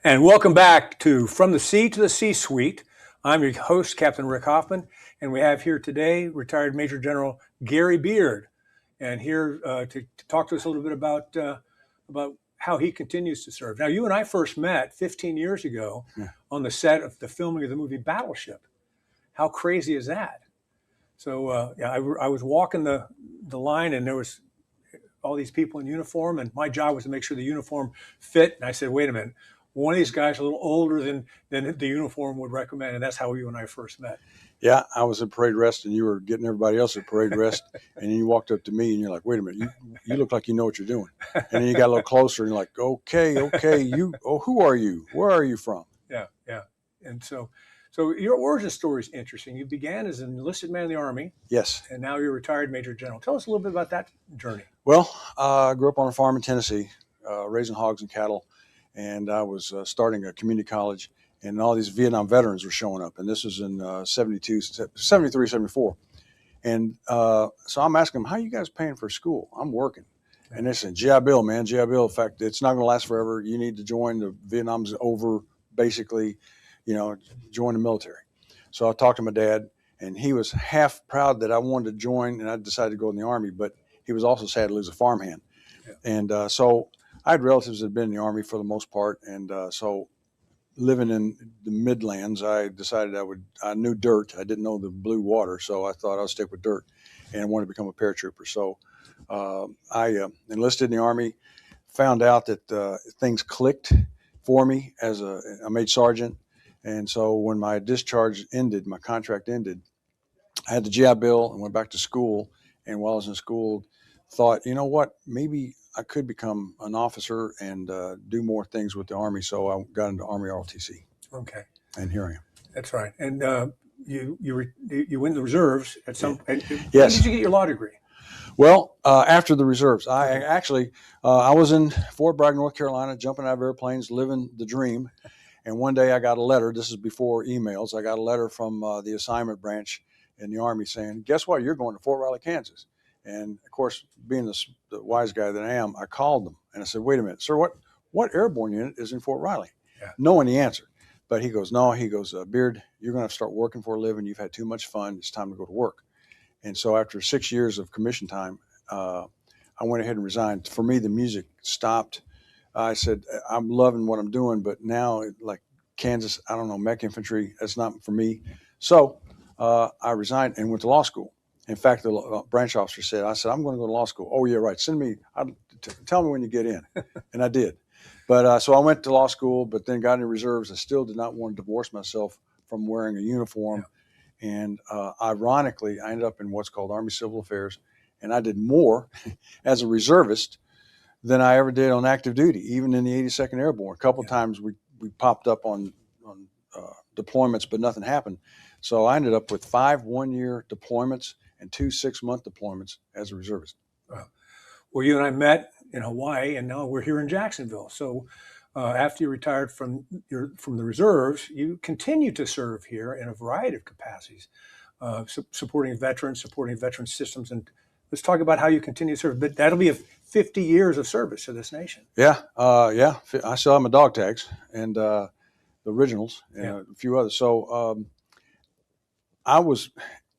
And welcome back to From the Sea to the C-Suite. I'm your host, Captain Rick Hoffman, and we have here today retired Major General Gary Beard, and here to talk to us a little bit about how he continues to serve. Now, you and I first met 15 years ago on the set of the filming of the movie Battleship. How crazy is that? So, I was walking the line, and there was all these people in uniform, and my job was to make sure the uniform fit. And I said, wait a minute, one of these guys a little older than the uniform would recommend, and that's how you and I first met. Yeah, I was at parade rest, and you were getting everybody else at parade rest, and then you walked up to me, and you're like, "Wait a minute, you look like you know what you're doing." And then you got a little closer, and you're like, "Okay, you. Oh, who are you? Where are you from?" Yeah. And so your origin story is interesting. You began as an enlisted man in the Army. Yes. And now you're a retired Major General. Tell us a little bit about that journey. Well, I grew up on a farm in Tennessee, raising hogs and cattle, and I was starting a community college. And all these Vietnam veterans were showing up. And this was in 72, 73, 74. And so I'm asking them, how are you guys paying for school? I'm working. And they said, GI Bill, man, GI Bill. In fact, it's not going to last forever. You need to join. The Vietnam's over, basically, join the military. So I talked to my dad, and he was half proud that I wanted to join, and I decided to go in the Army. But he was also sad to lose a farmhand. Yeah. And so I had relatives that had been in the Army for the most part. And so living in the Midlands, I decided I knew dirt. I didn't know the blue water, so I thought I'd stick with dirt and wanted to become a paratrooper. So I enlisted in the Army, found out that things clicked for me as I made sergeant. And so when my discharge ended, my contract ended, I had the GI Bill and went back to school. And while I was in school, thought, you know what, maybe I could become an officer and do more things with the Army. So I got into Army ROTC. Okay. And here I am. That's right. And you went in the reserves at some. Yes. When did you get your law degree? Well, after the reserves, I actually I was in Fort Bragg, North Carolina, jumping out of airplanes, living the dream. And one day I got a letter. This is before emails. I got a letter from the assignment branch in the Army saying, "Guess what? You're going to Fort Riley, Kansas." And of course, being the wise guy that I am, I called them and I said, "Wait a minute, sir, what airborne unit is in Fort Riley?" Yeah. No one answered. But he goes, "No," he goes, "Beard, you're going to have to start working for a living. You've had too much fun. It's time to go to work." And so after 6 years of commission time, I went ahead and resigned. For me, the music stopped. I said, I'm loving what I'm doing, but now, like Kansas, I don't know, mech infantry, that's not for me. So I resigned and went to law school. In fact, the branch officer said, I'm going to go to law school. Oh, yeah, right. Tell me when you get in. And I did. But so I went to law school, but then got into reserves. I still did not want to divorce myself from wearing a uniform. Yeah. And ironically, I ended up in what's called Army Civil Affairs. And I did more as a reservist than I ever did on active duty, even in the 82nd Airborne. A couple times we popped up on deployments, but nothing happened. So I ended up with 5 one-year deployments and 2 6-month deployments as a reservist. Well, you and I met in Hawaii, and now we're here in Jacksonville. So after you retired from the reserves, you continue to serve here in a variety of capacities, supporting veterans systems. And let's talk about how you continue to serve. But that'll be 50 years of service to this nation. Yeah. I still have my dog tags and the originals and a few others. So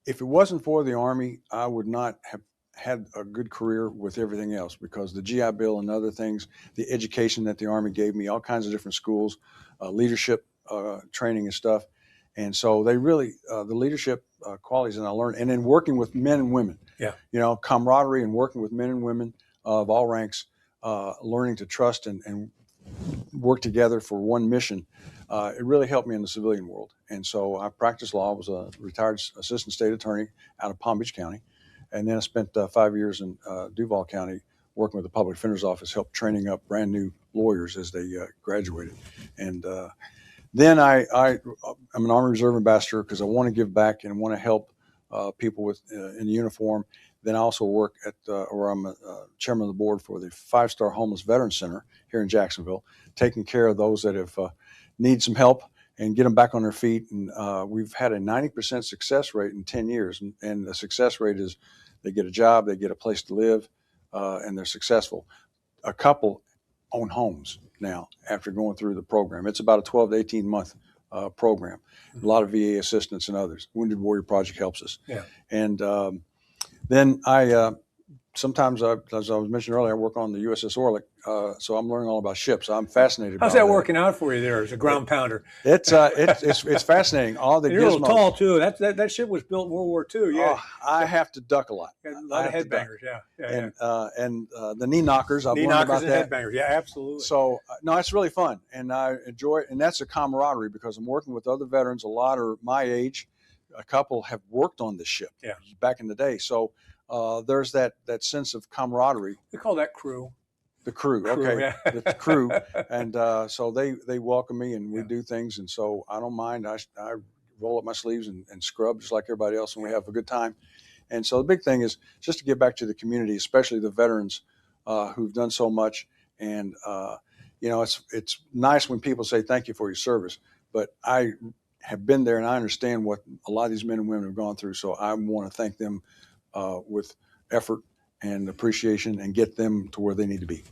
if it wasn't for the Army, I would not have had a good career with everything else, because the GI Bill and other things, the education that the Army gave me, all kinds of different schools, leadership training and stuff. And so they really, the leadership qualities that I learned, and then working with men and women, camaraderie and working with men and women of all ranks, learning to trust and work together for one mission. It really helped me in the civilian world. And so I practiced law. I was a retired assistant state attorney out of Palm Beach County. And then I spent 5 years in Duval County working with the public defender's office, helped training up brand new lawyers as they graduated. And then I'm an Army Reserve ambassador because I want to give back and want to help people with in uniform. Then I also work I'm a chairman of the board for the 5-Star Homeless Veterans Center here in Jacksonville, taking care of those that have need some help and get them back on their feet. And we've had a 90% success rate in 10 years. And the success rate is they get a job, they get a place to live, and they're successful. A couple own homes. now after going through the program. It's about a 12 to 18 month program. A lot of VA assistance and others. Wounded Warrior Project helps us. Yeah. And then I sometimes, as I was mentioning earlier, I work on the USS Orlick, so I'm learning all about ships. I'm fascinated. How's by that working out for you there as a ground pounder? It's fascinating. All the And you're a little gizmos. tall too. That ship was built in World War II. Yeah, I have to duck a lot. a lot of headbangers. Yeah, and the knee knockers. I've knee learned knockers about and that. headbangers. Yeah, absolutely. So no, it's really fun, and I enjoy it. And that's a camaraderie because I'm working with other veterans. A lot are my age. A couple have worked on this ship back in the day. So there's that sense of camaraderie. We call that crew. The crew, okay, yeah. the crew, and so they welcome me, and we do things, and so I don't mind. I roll up my sleeves and scrub just like everybody else, and we have a good time. And so the big thing is just to give back to the community, especially the veterans who've done so much. And it's nice when people say thank you for your service, but I have been there and I understand what a lot of these men and women have gone through. So I want to thank them with effort and appreciation and get them to where they need to be.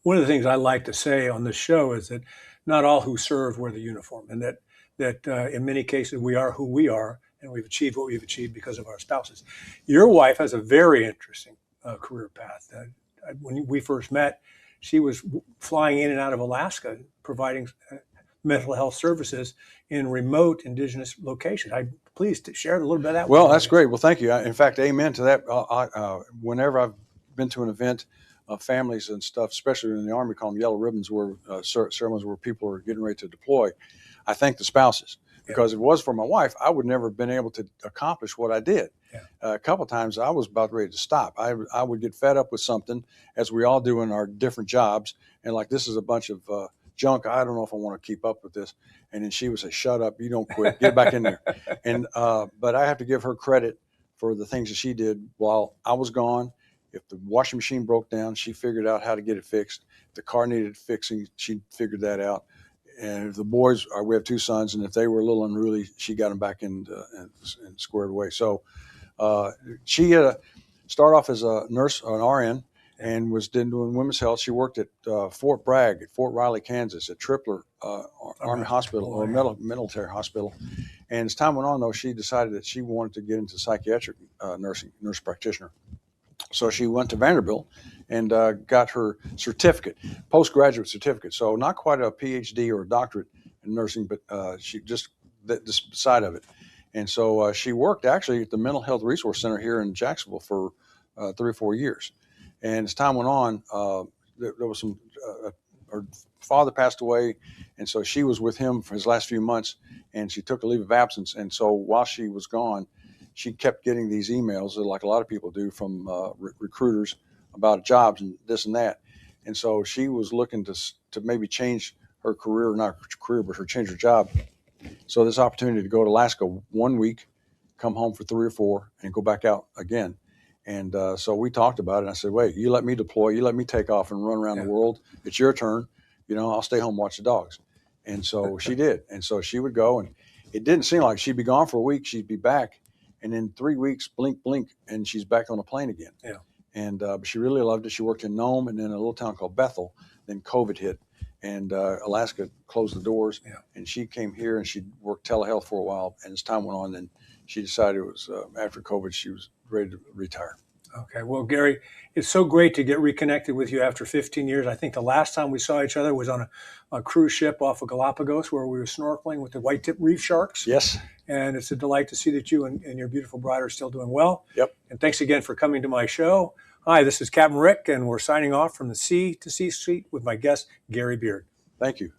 One of the things I like to say on this show is that not all who serve wear the uniform, and that in many cases we are who we are, and we've achieved what we've achieved because of our spouses. Your wife has a very interesting career path. When we first met, she was flying in and out of Alaska, providing mental health services in remote indigenous locations. Please share a little bit of that. Well, that's great. Well, thank you. In fact, amen to that. Whenever I've been to an event, families and stuff, especially in the Army, call them yellow ribbons, where ceremonies where people are getting ready to deploy, I thank the spouses. Because if it was for my wife, I would never have been able to accomplish what I did. A couple of times I was about ready to stop. I would get fed up with something, as we all do in our different jobs, and like, this is a bunch of junk. I don't know if I want to keep up with this. And then she would say, shut up, you don't quit, get back in there. And but I have to give her credit for the things that she did while I was gone. If the washing machine broke down, she figured out how to get it fixed. If the car needed fixing, she figured that out. And if the boys, we have two sons, and if they were a little unruly, she got them back in and squared away. So she started off as a nurse, an RN, and was then doing women's health. She worked at Fort Bragg, at Fort Riley, Kansas, at Tripler Army Hospital, or military hospital. And as time went on, though, she decided that she wanted to get into psychiatric nursing, nurse practitioner. So she went to Vanderbilt and got her certificate, postgraduate certificate. So not quite a PhD or a doctorate in nursing, but she just this side of it. And so she worked actually at the Mental Health Resource Center here in Jacksonville for 3 or 4 years. And as time went on, there was some, her father passed away, and so she was with him for his last few months, and she took a leave of absence. And so while she was gone, she kept getting these emails, like a lot of people do, from recruiters about jobs and this and that. And so she was looking to maybe change her career, not her career, but change her job. So this opportunity to go to Alaska 1 week, come home for 3 or 4, and go back out again. And so we talked about it. And I said, wait, you let me deploy, you let me take off and run around the world. It's your turn. I'll stay home and watch the dogs. And so she did. And so she would go, and it didn't seem like she'd be gone for a week. She'd be back. And in 3 weeks, blink, and she's back on a plane again. Yeah. And but she really loved it. She worked in Nome and then a little town called Bethel. Then COVID hit, and Alaska closed the doors. Yeah. And she came here, and she worked telehealth for a while. And as time went on, then she decided it was after COVID, she was ready to retire. Okay. Well, Gary, it's so great to get reconnected with you after 15 years. I think the last time we saw each other was on a cruise ship off of Galapagos, where we were snorkeling with the white-tip reef sharks. Yes. And it's a delight to see that you and your beautiful bride are still doing well. Yep. And thanks again for coming to my show. Hi, this is Captain Rick, and we're signing off from the Sea to C Suite with my guest, Gary Beard. Thank you.